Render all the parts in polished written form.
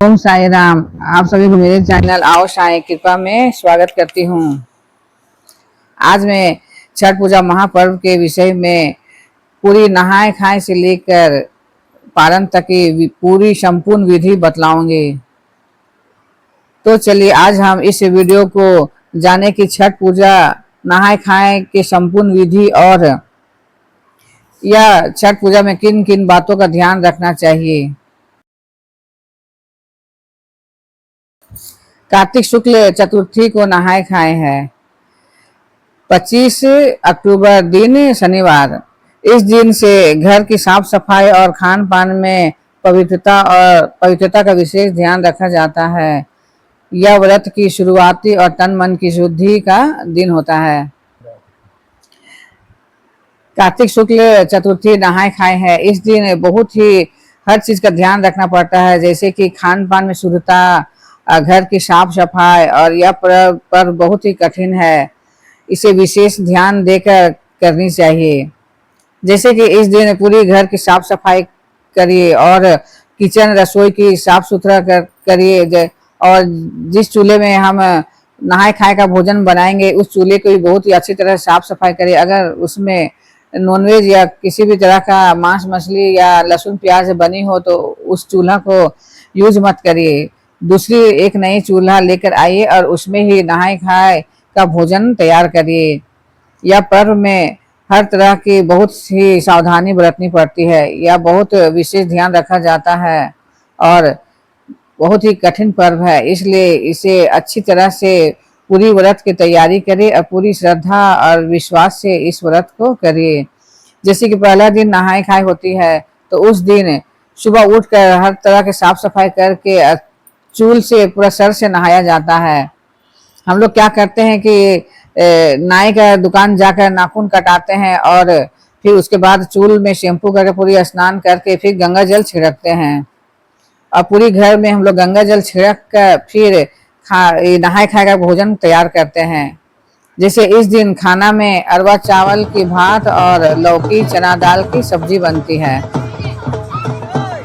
ओम साई राम। आप सभी को मेरे चैनल आओ साई कृपा में स्वागत करती हूँ। आज मैं छठ पूजा महापर्व के विषय में पूरी नहाए खाए से लेकर पारण तक की पूरी संपूर्ण विधि बतलाऊंगी। तो चलिए आज हम इस वीडियो को जाने की छठ पूजा नहाए खाए के संपूर्ण विधि और यह छठ पूजा में किन किन बातों का ध्यान रखना चाहिए। कार्तिक शुक्ल चतुर्थी को नहाए खाए है 25 अक्टूबर दिन शनिवार। इस दिन से घर की साफ सफाई और खान पान में पवित्रता का विशेष ध्यान रखा जाता है। यह व्रत की शुरुआती और तन मन की शुद्धि का दिन होता है। कार्तिक शुक्ल चतुर्थी नहाए खाए है। इस दिन बहुत ही हर चीज का ध्यान रखना पड़ता है, जैसे कि खान पान में शुद्धता, घर की साफ सफाई, और यह पर्व बहुत ही कठिन है, इसे विशेष ध्यान देकर करनी चाहिए। जैसे कि इस दिन पूरी घर की साफ सफाई करिए और किचन रसोई की साफ सुथरा करिए, और जिस चूल्हे में हम नहाए खाए का भोजन बनाएंगे उस चूल्हे को भी बहुत ही अच्छी तरह साफ सफाई करिए। अगर उसमें नॉनवेज या किसी भी तरह का मांस मछली या लहसुन प्याज बनी हो तो उस चूल्हा को यूज मत करिए। दूसरी एक नई चूल्हा लेकर आइए और उसमें ही नहाए खाए का भोजन तैयार करिए। यह पर्व में हर तरह की बहुत ही सावधानी बरतनी पड़ती है। यह बहुत विशेष ध्यान रखा जाता है और बहुत ही कठिन पर्व है, इसलिए इसे अच्छी तरह से पूरी व्रत की तैयारी करिए और पूरी श्रद्धा और विश्वास से इस व्रत को करिए। जैसे कि पहला दिन नहाए खाए होती है तो उस दिन सुबह उठकर हर तरह के साफ सफाई करके चूल से पूरा सर से नहाया जाता है। हम लोग क्या करते हैं कि नाई का दुकान जाकर नाखून कटाते हैं और फिर उसके बाद चूल में शैम्पू करके पूरी स्नान करके फिर गंगा जल छिड़कते हैं, और पूरी घर में हम लोग गंगा जल छिड़क कर फिर नहाए खाए का भोजन तैयार करते हैं। जैसे इस दिन खाना में अरवा चावल की भात और लौकी चना दाल की सब्जी बनती है।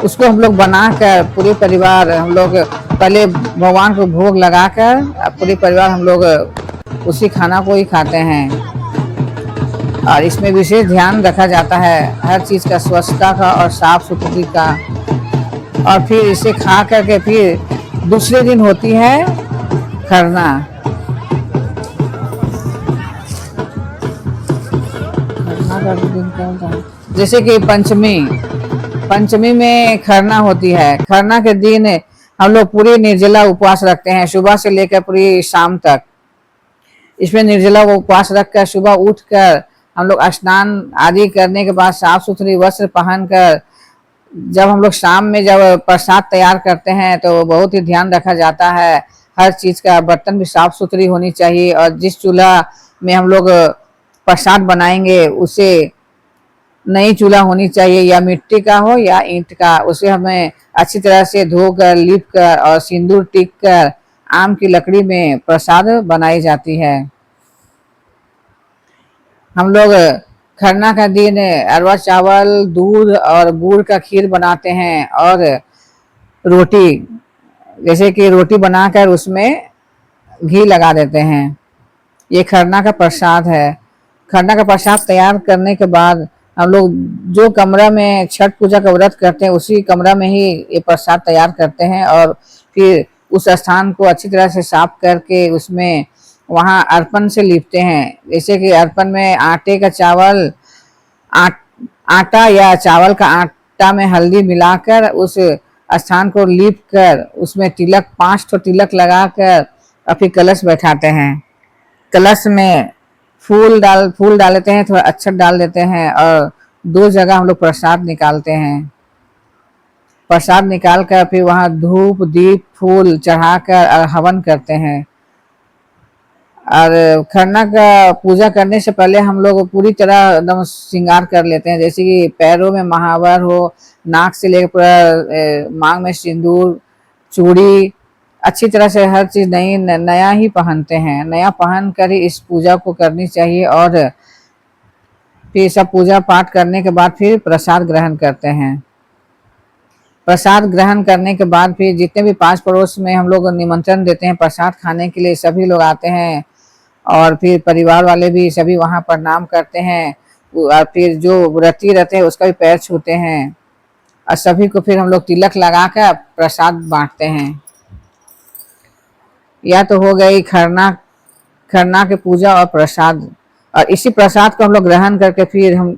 उसको हम लोग बनाकर पूरे परिवार हम लोग पहले भगवान को भोग लगाकर पूरे परिवार हम लोग उसी खाना को ही खाते हैं, और इसमें विशेष ध्यान रखा जाता है हर चीज का, स्वच्छता का और साफ सुथरी का। और फिर इसे खा करके फिर दूसरे दिन होती है खरना। जैसे कि पंचमी में खरना होती है। खरना के दिन हम लोग पूरी निर्जला उपवास रखते हैं सुबह से लेकर पूरी शाम तक। इसमें निर्जला उपवास रखकर सुबह उठकर हम लोग स्नान आदि करने के बाद साफ सुथरी वस्त्र पहनकर जब हम लोग शाम में जब प्रसाद तैयार करते हैं तो बहुत ही ध्यान रखा जाता है। हर चीज का बर्तन भी साफ सुथरी होनी चाहिए, और जिस चूल्हा में हम लोग प्रसाद बनाएंगे उसे नई चूल्हा होनी चाहिए, या मिट्टी का हो या ईंट का। उसे हमें अच्छी तरह से धोकर लीप कर और सिंदूर टिक कर आम की लकड़ी में प्रसाद बनाई जाती है। हम लोग खरना का दिन अरवा चावल, दूध और गुड़ का खीर बनाते हैं, और रोटी, जैसे कि रोटी बनाकर उसमें घी लगा देते हैं। ये खरना का प्रसाद है। खरना का प्रसाद तैयार करने के बाद हम लोग जो कमरा में छठ पूजा का व्रत करते हैं उसी कमरा में ही ये प्रसाद तैयार करते हैं, और फिर उस स्थान को अच्छी तरह से साफ करके उसमें वहाँ अर्पण से लिपते हैं। जैसे कि अर्पण में आटा या चावल का आटा में हल्दी मिलाकर उस स्थान को लीप कर उसमें 5 तिलक लगाकर और फिर कलश बैठाते हैं। कलश में फूल डाल देते हैं, थोड़ा अक्षत डाल देते हैं, और 2 जगह हम लोग प्रसाद निकालते हैं। प्रसाद निकाल कर फिर वहाँ धूप दीप फूल चढ़ाकर और हवन करते हैं। और खरना का पूजा करने से पहले हम लोग पूरी तरह एकदम श्रृंगार कर लेते हैं, जैसे कि पैरों में महावर हो, नाक से लेकर पूरा मांग में सिंदूर, चूड़ी, अच्छी तरह से हर चीज नया ही पहनते हैं। नया पहन कर ही इस पूजा को करनी चाहिए, और फिर सब पूजा पाठ करने के बाद फिर प्रसाद ग्रहण करते हैं। प्रसाद ग्रहण करने के बाद फिर जितने भी पास पड़ोस में हम लोग निमंत्रण देते हैं प्रसाद खाने के लिए, सभी लोग आते हैं और फिर परिवार वाले भी सभी वहाँ प्रणाम करते हैं और फिर जो व्रती रहते हैं उसका भी पैर छूते हैं और सभी को फिर हम लोग तिलक लगा कर प्रसाद बांटते हैं। या तो हो गई खरना, खरना के पूजा और प्रसाद। और इसी प्रसाद को हम लोग ग्रहण करके फिर हम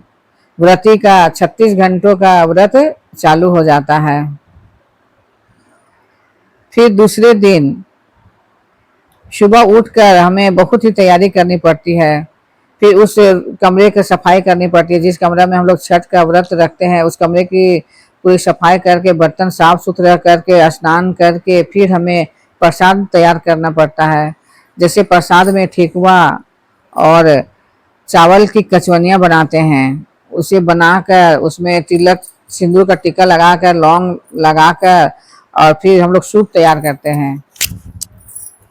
व्रती का 36 घंटों का व्रत चालू हो जाता है। फिर दूसरे दिन सुबह उठकर हमें बहुत ही तैयारी करनी पड़ती है। फिर उस कमरे की सफाई करनी पड़ती है जिस कमरे में हम लोग छठ का व्रत रखते हैं, उस कमरे की पूरी सफाई करके बर्तन साफ सुथरा करके स्नान करके फिर हमें प्रसाद तैयार करना पड़ता है। जैसे प्रसाद में ठेकुआ और चावल की कचवनियाँ बनाते हैं, उसे बनाकर उसमें तिलक सिंदूर का टीका लगाकर लौंग लगाकर और फिर हम लोग सूप तैयार करते हैं।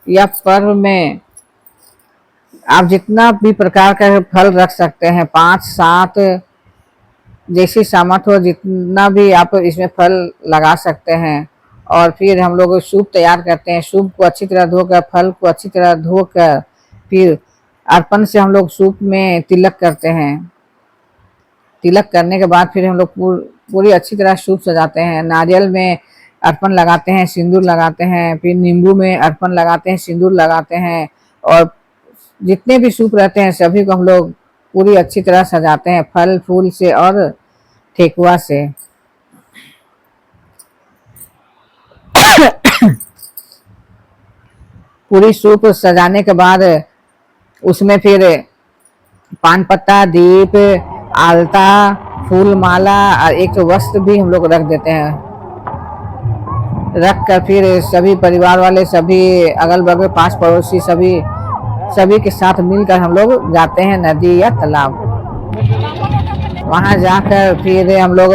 यह पर्व में आप जितना भी प्रकार का फल रख सकते हैं, 5-7 जैसी सामर्थ हो जितना भी आप इसमें फल लगा सकते हैं। और फिर हम लोग सूप तैयार करते हैं। सूप को अच्छी तरह धोकर, फल को अच्छी तरह धोकर फिर अर्पण से हम लोग सूप में तिलक करते हैं। तिलक करने के बाद फिर हम लोग पूरी अच्छी तरह सूप सजाते हैं। नारियल में अर्पण लगाते हैं, सिंदूर लगाते हैं, फिर नींबू में अर्पण लगाते हैं, सिंदूर लगाते हैं और जितने भी सूप रहते हैं सभी को हम लोग पूरी अच्छी तरह सजाते हैं फल फूल से और ठेकुआ से। पूरी सूप सजाने के बाद उसमें फिर पान पत्ता, दीप, आलता, फूल माला और एक वस्त्र भी हम लोग रख देते हैं। रख कर फिर सभी परिवार वाले, सभी अगल बगल पास पड़ोसी सभी के साथ मिलकर हम लोग जाते हैं नदी या तालाब। वहां जाकर फिर हम लोग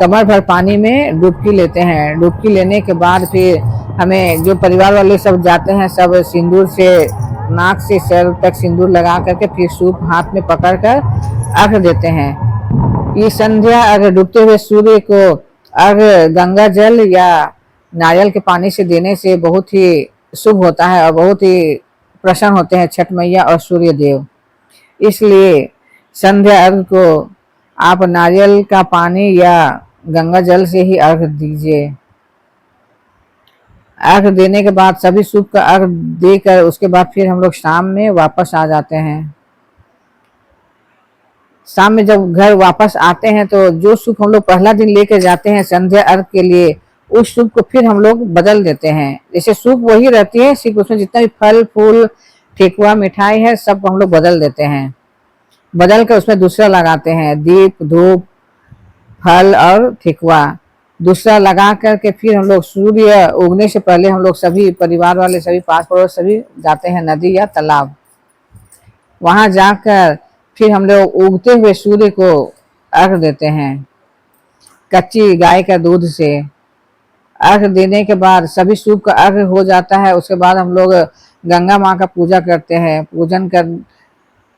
कमर भर पानी में डुबकी लेते हैं। डुबकी लेने के बाद फिर हमें जो परिवार वाले सब जाते हैं सब सिंदूर से नाक से सर तक सिंदूर लगा करके फिर सूप हाथ में पकड़कर अर्घ देते हैं। ये संध्या अर्घ डूबते हुए सूर्य को अर्घ गंगा जल या नारियल के पानी से देने से बहुत ही शुभ होता है और बहुत ही प्रसन्न होते हैं छठ मैया और सूर्य देव। इसलिए संध्या अर्घ को आप नारियल का पानी या गंगा जल से ही अर्घ दीजिए। अर्घ देने के बाद सभी सूप का अर्घ देकर उसके बाद फिर हम लोग शाम में वापस आ जाते हैं। शाम में जब घर वापस आते हैं तो जो सूप हम लोग पहला दिन लेकर जाते हैं संध्या अर्घ के लिए, उस सूप को फिर हम लोग बदल देते हैं। जैसे सूप वही रहती है, सिर्फ उसमें जितना भी फल फूल ठेकुआ मिठाई है सबको हम लोग बदल देते हैं। बदल कर उसमें दूसरा लगाते हैं, दीप धूप फल और ठेकुआ दूसरा लगा करके फिर हम लोग सूर्य उगने से पहले हम लोग सभी परिवार वाले, सभी पास पड़ोस सभी जाते हैं नदी या तालाब। वहां जाकर फिर हम लोग उगते हुए सूर्य को अर्घ देते हैं कच्ची गाय का दूध से। अर्घ देने के बाद सभी सूप का अर्घ हो जाता है। उसके बाद हम लोग गंगा माँ का पूजा करते हैं।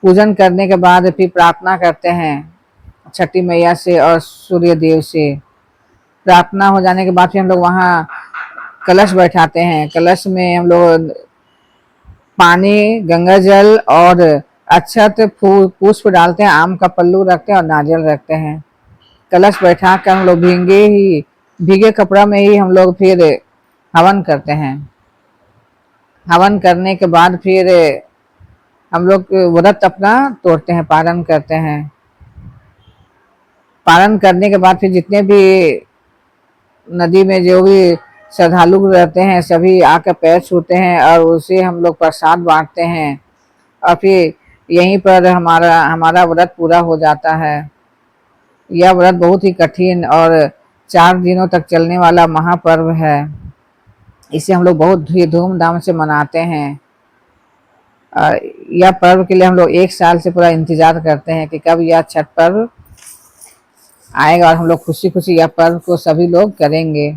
पूजन करने के बाद फिर प्रार्थना करते हैं छठी मैया से और सूर्य देव से। प्रार्थना हो जाने के बाद फिर हम लोग वहाँ कलश बैठाते हैं। कलश में हम लोग पानी, गंगा जल और अक्षत फूल पुष्प डालते हैं, आम का पल्लू रखते हैं और नारियल रखते हैं। कलश बैठा कर हम लोग भीगे कपड़ा में ही हम लोग फिर हवन करते हैं। हवन करने के बाद फिर हम लोग व्रत अपना तोड़ते हैं, पारण करते हैं। पारण करने के बाद फिर जितने भी नदी में जो भी श्रद्धालु रहते हैं सभी आकर पैर छूते हैं और उसे हम लोग प्रसाद बांटते हैं और फिर यहीं पर हमारा व्रत पूरा हो जाता है। यह व्रत बहुत ही कठिन और 4 दिनों तक चलने वाला महापर्व है। इसे हम लोग बहुत ही धूमधाम से मनाते हैं। यह पर्व के लिए हम लोग 1 साल से पूरा इंतजार करते हैं कि कब यह छठ पर्व आएगा और हम लोग खुशी खुशी यह पर्व को सभी लोग करेंगे।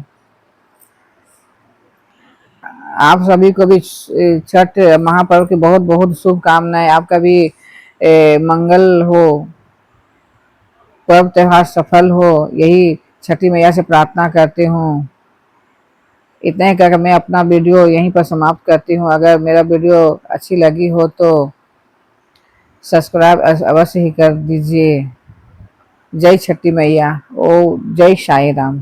आप सभी को भी छठ महापर्व की बहुत बहुत शुभकामनाएं। आपका भी मंगल हो, पर्व त्योहार सफल हो, यही छठी मैया से प्रार्थना करती हूँ। इतना ही कहकर मैं अपना वीडियो यहीं पर समाप्त करती हूँ। अगर मेरा वीडियो अच्छी लगी हो तो सब्सक्राइब अवश्य ही कर दीजिए। जय छठी मैया। ओ जय साईं राम।